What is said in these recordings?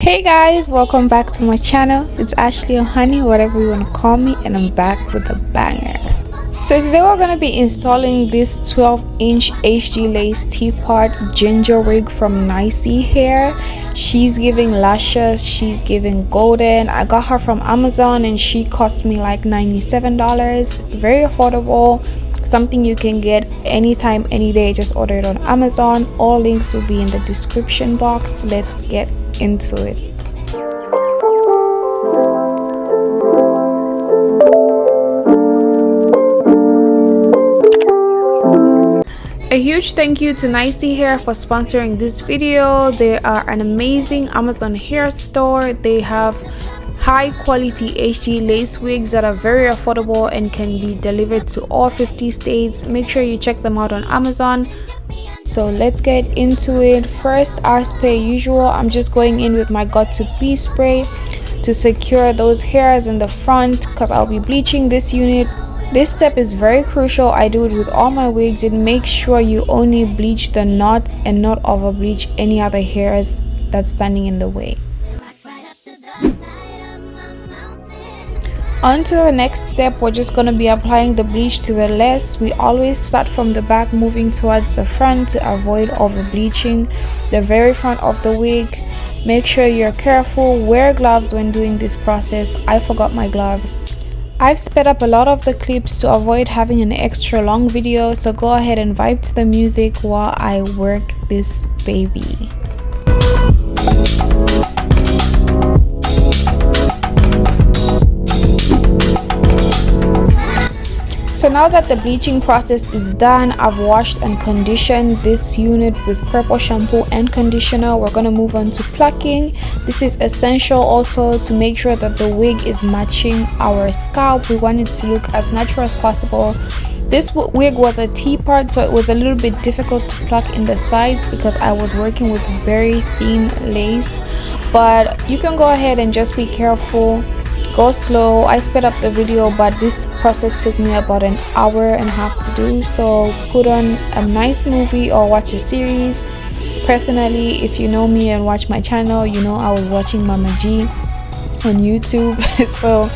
Hey guys, welcome back to my channel. It's Ashley or Honey, whatever you want to call me, and I'm back with a banger. So today we're going to be installing this 12-inch HD lace teapot ginger wig from Nicy hair. She's giving luscious, she's giving golden. I got her from Amazon and she cost me like $97. Very affordable, something you can get anytime, any day. Just order it on Amazon. All links will be in the description box. Let's get into it. A huge thank you to Nicy Hair for sponsoring this video. They are an amazing Amazon hair store. They have high quality HD lace wigs that are very affordable and can be delivered to all 50 states. Make sure you check them out on Amazon. So let's get into it. First, as per usual, I'm just going in with my got to be spray to secure those hairs in the front because I'll be bleaching this unit. This step is very crucial. I do it with all my wigs. It makes sure you only bleach the knots and not over bleach any other hairs that's standing in the way. On to the next step, we're just going to be applying the bleach to the lace. We always start from the back moving towards the front to avoid over bleaching the very front of the wig. Make sure you're careful. Wear gloves when doing this process. I forgot my gloves. I've sped up a lot of the clips to avoid having an extra long video, so go ahead and vibe to the music while I work this baby. So now that the bleaching process is done, I've washed and conditioned this unit with purple shampoo and conditioner. We're going to move on to plucking. This is essential also to make sure that the wig is matching our scalp. We want it to look as natural as possible. This wig was a teapot, so it was a little bit difficult to pluck in the sides because I was working with very thin lace. But you can go ahead and just be careful. Go slow. I sped up the video, but this process took me about an hour and a half to do. So put on a nice movie or watch a series. Personally, if you know me and watch my channel, you know I was watching Mama G on YouTube. So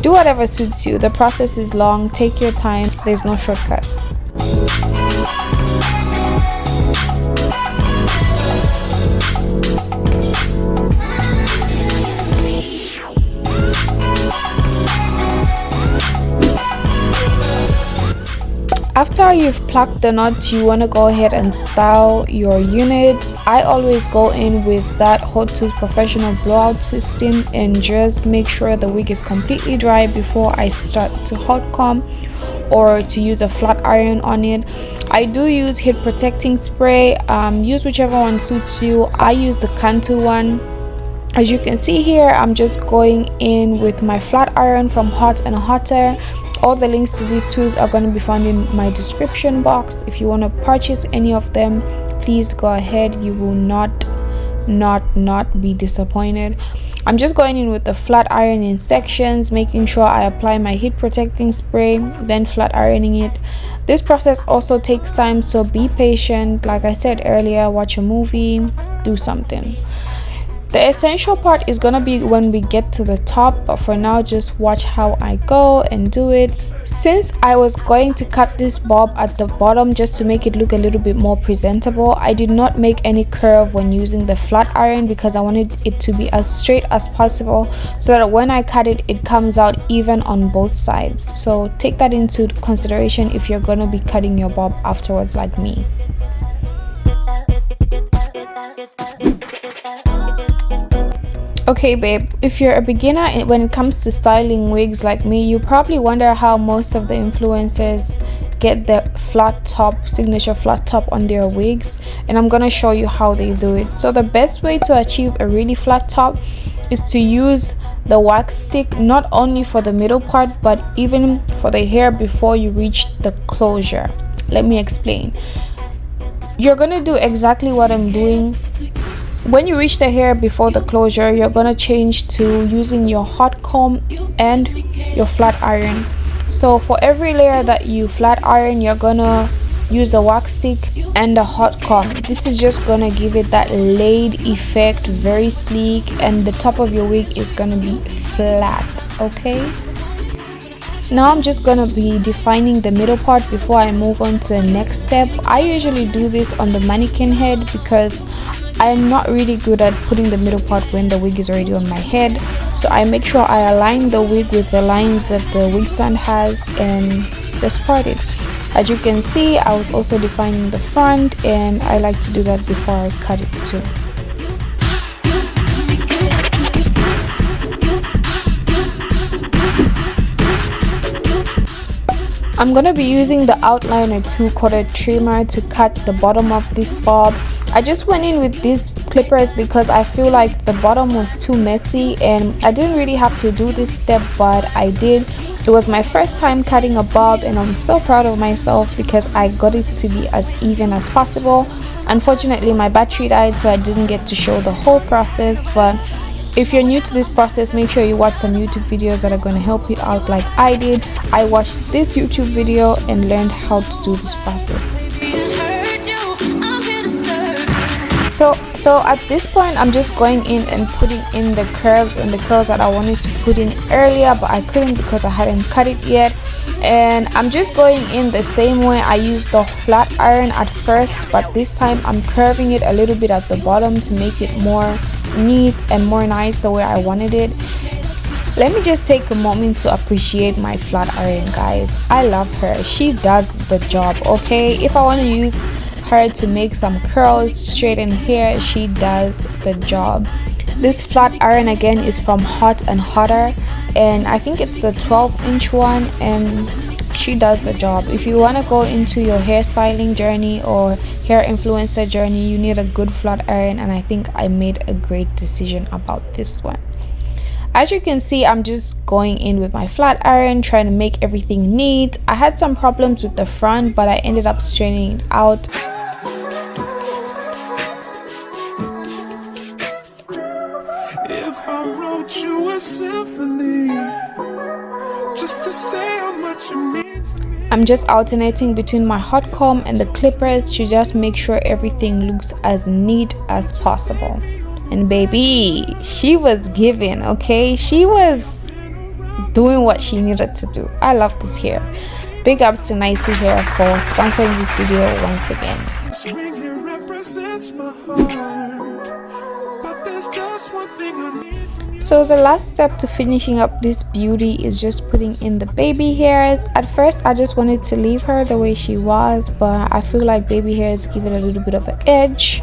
do whatever suits you. The process is long. Take your time. There's no shortcut. After you've plucked the knots, you want to go ahead and style your unit. I always go in with that Hot Tooth Professional blowout system and just make sure the wig is completely dry before I start to hot comb or to use a flat iron on it. I do use heat protecting spray. Use whichever one suits you. I use the Cantu one. As you can see here, I'm just going in with my flat iron from Hot and Hotter. All the links to these tools are going to be found in my description box. If you want to purchase any of them, please go ahead. You will not be disappointed. I'm just going in with the flat iron in sections, making sure I apply my heat protecting spray, then flat ironing it. This process also takes time, so be patient. Like I said earlier, watch a movie, do something. The essential part is gonna be when we get to the top, but for now just watch how I go and do it. Since I was going to cut this bob at the bottom just to make it look a little bit more presentable, I did not make any curve when using the flat iron because I wanted it to be as straight as possible so that when I cut it, it comes out even on both sides. So take that into consideration if you're gonna be cutting your bob afterwards like me. Okay babe, if you're a beginner when it comes to styling wigs like me, you probably wonder how most of the influencers get the flat top, signature flat top on their wigs, and I'm gonna show you how they do it. So the best way to achieve a really flat top is to use the wax stick, not only for the middle part but even for the hair before you reach the closure. Let me explain. You're gonna do exactly what I'm doing. When you reach the hair before the closure, you're gonna change to using your hot comb and your flat iron. So for every layer that you flat iron, you're gonna use a wax stick and a hot comb. This is just gonna give it that laid effect, very sleek, and the top of your wig is gonna be flat. Okay, now I'm just gonna be defining the middle part before I move on to the next step. I usually do this on the mannequin head because I'm not really good at putting the middle part when the wig is already on my head. So I make sure I align the wig with the lines that the wig stand has and just part it. As you can see, I was also defining the front, and I like to do that before I cut it too. I'm gonna be using the outliner 2/4 trimmer to cut the bottom of this bob. I just went in with these clippers because I feel like the bottom was too messy, and I didn't really have to do this step, but I did. It was my first time cutting a bob, and I'm so proud of myself because I got it to be as even as possible. Unfortunately, my battery died, so I didn't get to show the whole process, but if you're new to this process, make sure you watch some YouTube videos that are going to help you out like I did. I watched this YouTube video and learned how to do this process. So at this point, I'm just going in and putting in the curves and the curls that I wanted to put in earlier, but I couldn't because I hadn't cut it yet. And I'm just going in the same way I used the flat iron at first, but this time I'm curving it a little bit at the bottom to make it more neat and more nice the way I wanted it. Let me just take a moment to appreciate my flat iron, guys. I love her. She does the job. Okay, if I want to use her to make some curls, straighten hair, she does the job. This flat iron again is from Hot and Hotter, and I think it's a 12-inch one, and she does the job. If you want to go into your hairstyling journey or hair influencer journey, you need a good flat iron, and I think I made a great decision about this one. As you can see, I'm just going in with my flat iron, trying to make everything neat. I had some problems with the front, but I ended up straightening it out. If I wrote you a symphony, just to say how much you mean to me. I'm just alternating between my hot comb and the clippers to just make sure everything looks as neat as possible. And baby, she was giving, okay? She was doing what she needed to do. I love this hair. Big ups to Nicy Hair for sponsoring this video once again. This ring here represents my heart, but there's just one thing I need. So the last step to finishing up this beauty is just putting in the baby hairs. At first I just wanted to leave her the way she was, but I feel like baby hairs give it a little bit of an edge,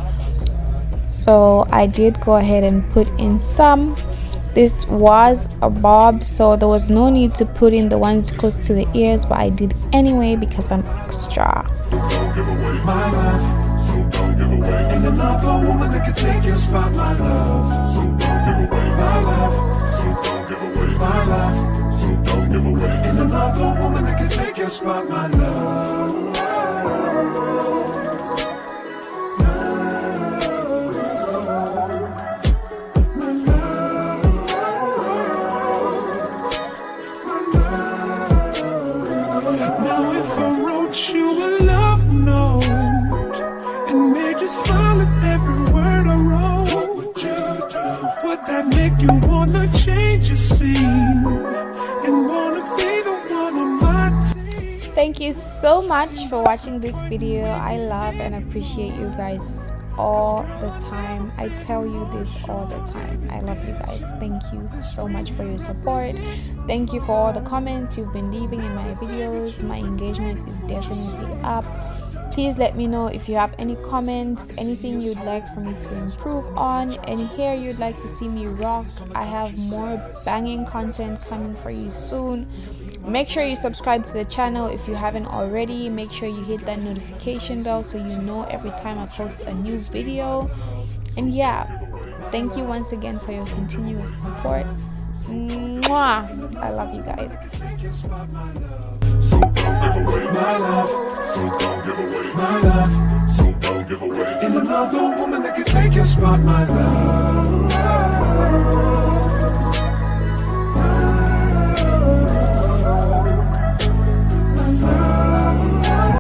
so I did go ahead and put in some. This was a bob, so there was no need to put in the ones close to the ears, but I did anyway because I'm extra. Don't give away my love, so don't give away. Ain't another woman that can take your spot, my love. So don't give away my love, so don't give away my love. So don't give away. Ain't another woman that can take your spot, my love. Now if I wrote you a love note and made you smile at every word I wrote, what would you do? Would that make you wanna change your scene and wanna be the one on my team? Thank you so much for watching this video. I love and appreciate you guys all the time. I tell you this all the time. I love you guys. Thank you so much for your support. Thank you for all the comments you've been leaving in my videos. My engagement is definitely up. Please let me know if you have any comments, anything you'd like for me to improve on, any hair you'd like to see me rock. I have more banging content coming for you soon. Make sure you subscribe to the channel if you haven't already. Make sure you hit that notification bell so you know every time I post a new video. And yeah, thank you once again for your continuous support. Mwah! I love you guys. So don't give away my love, so don't give away my love, so don't give away. Ain't another woman that can take your spot, my love.